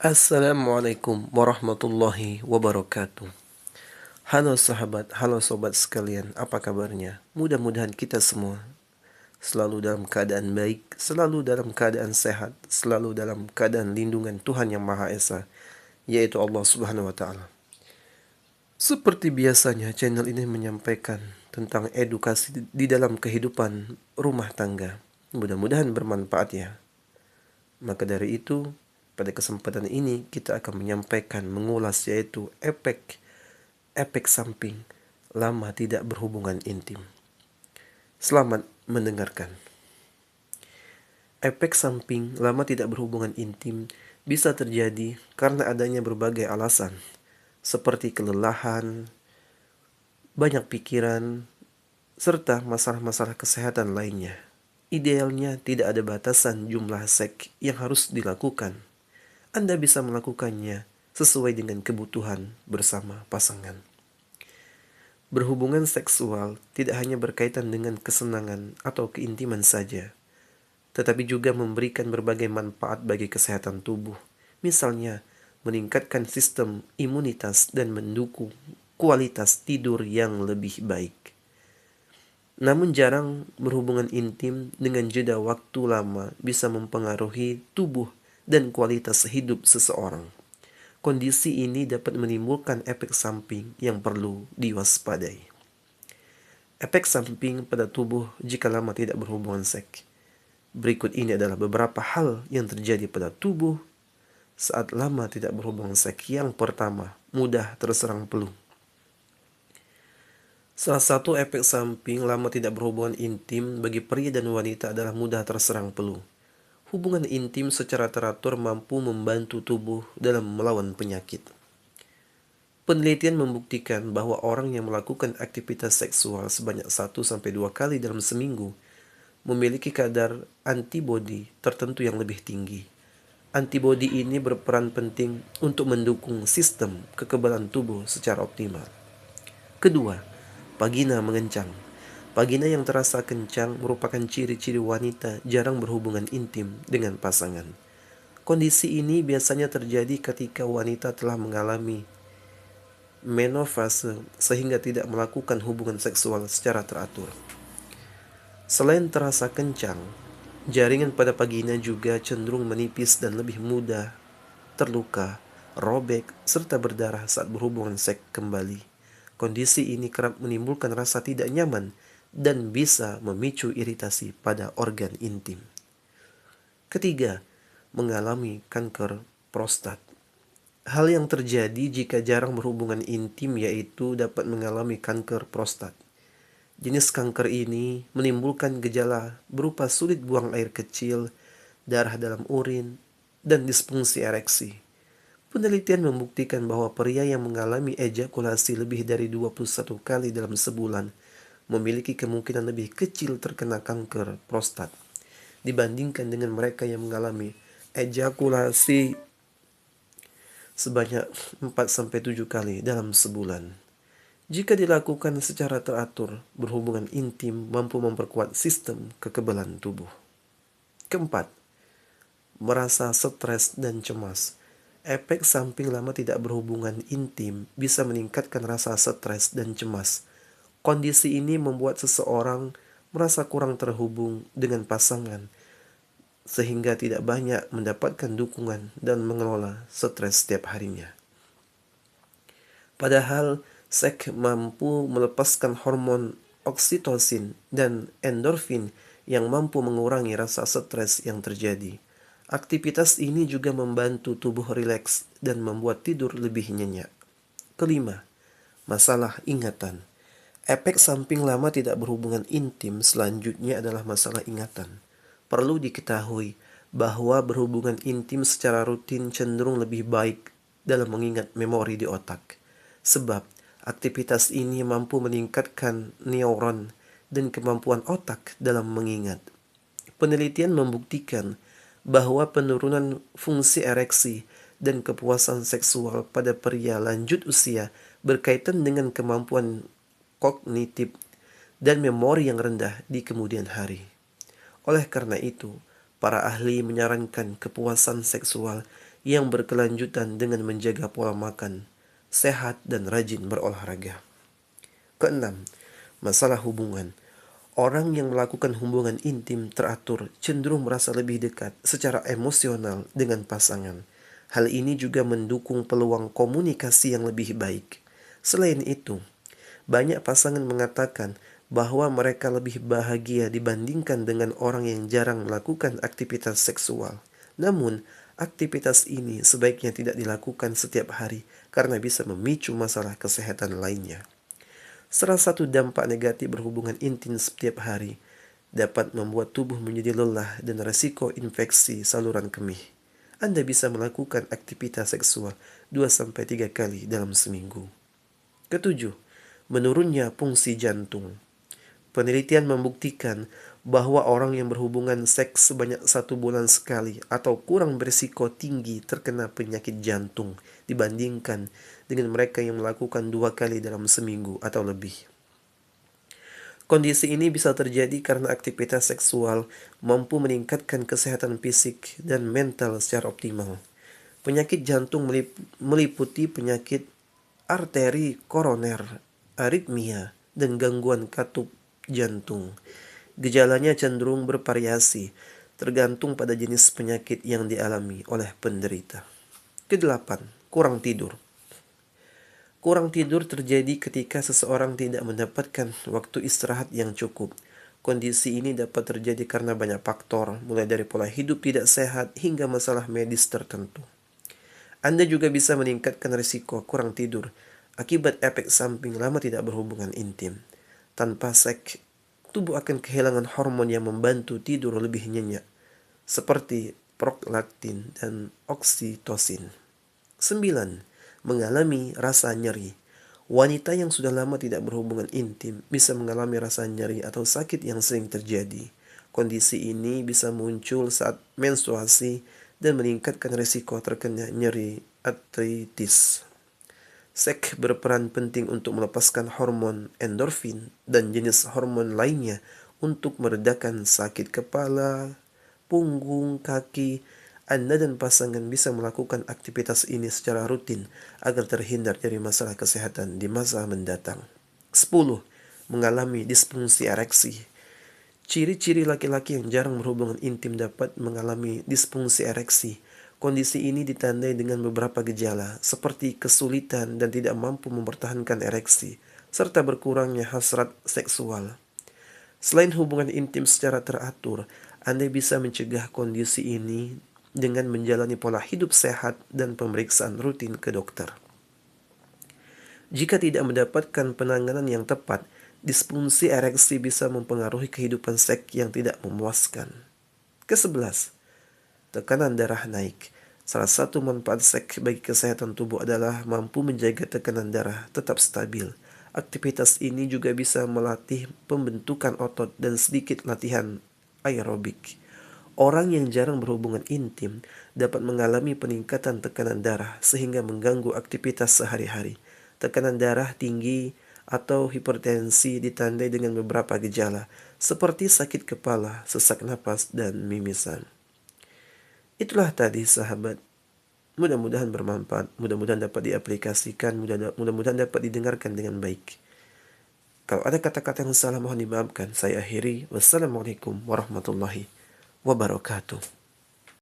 Assalamualaikum warahmatullahi wabarakatuh. Halo sahabat, halo sobat sekalian, apa kabarnya? Mudah-mudahan kita semua selalu dalam keadaan baik, selalu dalam keadaan sehat, selalu dalam keadaan lindungan Tuhan Yang Maha Esa, yaitu Allah Subhanahu wa Ta'ala. Seperti biasanya, channel ini menyampaikan tentang edukasi di dalam kehidupan rumah tangga. Mudah-mudahan bermanfaat ya. Maka dari itu, pada kesempatan ini kita akan menyampaikan, mengulas yaitu efek samping lama tidak berhubungan intim. Selamat mendengarkan. Efek samping lama tidak berhubungan intim bisa terjadi karena adanya berbagai alasan, seperti kelelahan, banyak pikiran, serta masalah-masalah kesehatan lainnya. Idealnya tidak ada batasan jumlah seks yang harus dilakukan. Anda bisa melakukannya sesuai dengan kebutuhan bersama pasangan. Berhubungan seksual tidak hanya berkaitan dengan kesenangan atau keintiman saja, tetapi juga memberikan berbagai manfaat bagi kesehatan tubuh. Misalnya, meningkatkan sistem imunitas dan mendukung kualitas tidur yang lebih baik. Namun jarang berhubungan intim dengan jeda waktu lama bisa mempengaruhi tubuh dan kualitas hidup seseorang. Kondisi ini dapat menimbulkan efek samping yang perlu diwaspadai. Efek samping pada tubuh jika lama tidak berhubungan seks. Berikut ini adalah beberapa hal yang terjadi pada tubuh saat lama tidak berhubungan seks. Yang pertama, mudah terserang flu. Salah satu efek samping lama tidak berhubungan intim bagi pria dan wanita adalah mudah terserang flu. Hubungan intim secara teratur mampu membantu tubuh dalam melawan penyakit. Penelitian membuktikan bahwa orang yang melakukan aktivitas seksual sebanyak 1-2 kali dalam seminggu memiliki kadar antibodi tertentu yang lebih tinggi. Antibodi ini berperan penting untuk mendukung sistem kekebalan tubuh secara optimal. Kedua, vagina mengencang. Vagina yang terasa kencang merupakan ciri-ciri wanita jarang berhubungan intim dengan pasangan. Kondisi ini biasanya terjadi ketika wanita telah mengalami menopause sehingga tidak melakukan hubungan seksual secara teratur. Selain terasa kencang, jaringan pada vagina juga cenderung menipis dan lebih mudah terluka, robek, serta berdarah saat berhubungan seks kembali. Kondisi ini kerap menimbulkan rasa tidak nyaman dan bisa memicu iritasi pada organ intim. Ketiga, mengalami kanker prostat. Hal yang terjadi jika jarang berhubungan intim yaitu dapat mengalami kanker prostat. Jenis kanker ini menimbulkan gejala berupa sulit buang air kecil, darah dalam urin, dan disfungsi ereksi. Penelitian membuktikan bahwa pria yang mengalami ejakulasi lebih dari 21 kali dalam sebulan memiliki kemungkinan lebih kecil terkena kanker prostat dibandingkan dengan mereka yang mengalami ejakulasi sebanyak 4-7 kali dalam sebulan. Jika dilakukan secara teratur, berhubungan intim mampu memperkuat sistem kekebalan tubuh. Keempat, merasa stres dan cemas. Efek samping lama tidak berhubungan intim bisa meningkatkan rasa stres dan cemas. Kondisi ini membuat seseorang merasa kurang terhubung dengan pasangan, sehingga tidak banyak mendapatkan dukungan dan mengelola stres setiap harinya. Padahal, seks mampu melepaskan hormon oksitosin dan endorfin yang mampu mengurangi rasa stres yang terjadi. Aktivitas ini juga membantu tubuh rileks dan membuat tidur lebih nyenyak. Kelima, masalah ingatan. Efek samping lama tidak berhubungan intim selanjutnya adalah masalah ingatan. Perlu diketahui bahwa berhubungan intim secara rutin cenderung lebih baik dalam mengingat memori di otak. Sebab aktivitas ini mampu meningkatkan neuron dan kemampuan otak dalam mengingat. Penelitian membuktikan bahwa penurunan fungsi ereksi dan kepuasan seksual pada pria lanjut usia berkaitan dengan kemampuan kognitif dan memori yang rendah di kemudian hari. Oleh karena itu, para ahli menyarankan kepuasan seksual yang berkelanjutan dengan menjaga pola makan sehat dan rajin berolahraga. Keenam, masalah hubungan. Orang yang melakukan hubungan intim teratur cenderung merasa lebih dekat secara emosional dengan pasangan. Hal ini juga mendukung peluang komunikasi yang lebih baik. Selain itu, banyak pasangan mengatakan bahwa mereka lebih bahagia dibandingkan dengan orang yang jarang melakukan aktivitas seksual. Namun, aktivitas ini sebaiknya tidak dilakukan setiap hari karena bisa memicu masalah kesehatan lainnya. Salah satu dampak negatif berhubungan intim setiap hari dapat membuat tubuh menjadi lelah dan resiko infeksi saluran kemih. Anda bisa melakukan aktivitas seksual 2-3 kali dalam seminggu. Ketujuh, menurunnya fungsi jantung. Penelitian membuktikan bahwa orang yang berhubungan seks sebanyak 1 bulan sekali atau kurang berisiko tinggi terkena penyakit jantung dibandingkan dengan mereka yang melakukan 2 kali dalam seminggu atau lebih. Kondisi ini bisa terjadi karena aktivitas seksual mampu meningkatkan kesehatan fisik dan mental secara optimal. Penyakit jantung meliputi penyakit arteri koroner, aritmia, dan gangguan katup jantung. Gejalanya cenderung bervariasi, tergantung pada jenis penyakit yang dialami oleh penderita. Kedelapan, kurang tidur. Kurang tidur terjadi ketika seseorang tidak mendapatkan waktu istirahat yang cukup. Kondisi ini dapat terjadi karena banyak faktor, mulai dari pola hidup tidak sehat hingga masalah medis tertentu. Anda juga bisa meningkatkan risiko kurang tidur akibat efek samping lama tidak berhubungan intim. Tanpa seks, tubuh akan kehilangan hormon yang membantu tidur lebih nyenyak, seperti prolaktin dan oksitosin. 9. Mengalami rasa nyeri. Wanita yang sudah lama tidak berhubungan intim bisa mengalami rasa nyeri atau sakit yang sering terjadi. Kondisi ini bisa muncul saat menstruasi dan meningkatkan risiko terkena nyeri artritis. Seks berperan penting untuk melepaskan hormon endorfin dan jenis hormon lainnya untuk meredakan sakit kepala, punggung, kaki. Anda dan pasangan bisa melakukan aktivitas ini secara rutin agar terhindar dari masalah kesehatan di masa mendatang. 10. Mengalami disfungsi ereksi. Ciri-ciri laki-laki yang jarang berhubungan intim dapat mengalami disfungsi ereksi. Kondisi ini ditandai dengan beberapa gejala, seperti kesulitan dan tidak mampu mempertahankan ereksi, serta berkurangnya hasrat seksual. Selain hubungan intim secara teratur, Anda bisa mencegah kondisi ini dengan menjalani pola hidup sehat dan pemeriksaan rutin ke dokter. Jika tidak mendapatkan penanganan yang tepat, disfungsi ereksi bisa mempengaruhi kehidupan seks yang tidak memuaskan. Ke-11. Tekanan darah naik. Salah satu manfaat seks bagi kesehatan tubuh adalah mampu menjaga tekanan darah tetap stabil. Aktivitas ini juga bisa melatih pembentukan otot dan sedikit latihan aerobik. Orang yang jarang berhubungan intim dapat mengalami peningkatan tekanan darah sehingga mengganggu aktivitas sehari-hari. Tekanan darah tinggi atau hipertensi ditandai dengan beberapa gejala seperti sakit kepala, sesak napas, dan mimisan. Itulah tadi sahabat, mudah-mudahan bermanfaat, mudah-mudahan dapat diaplikasikan, mudah-mudahan dapat didengarkan dengan baik. Kalau ada kata-kata yang salah mohon dimaafkan. Saya akhiri. Wassalamualaikum warahmatullahi wabarakatuh.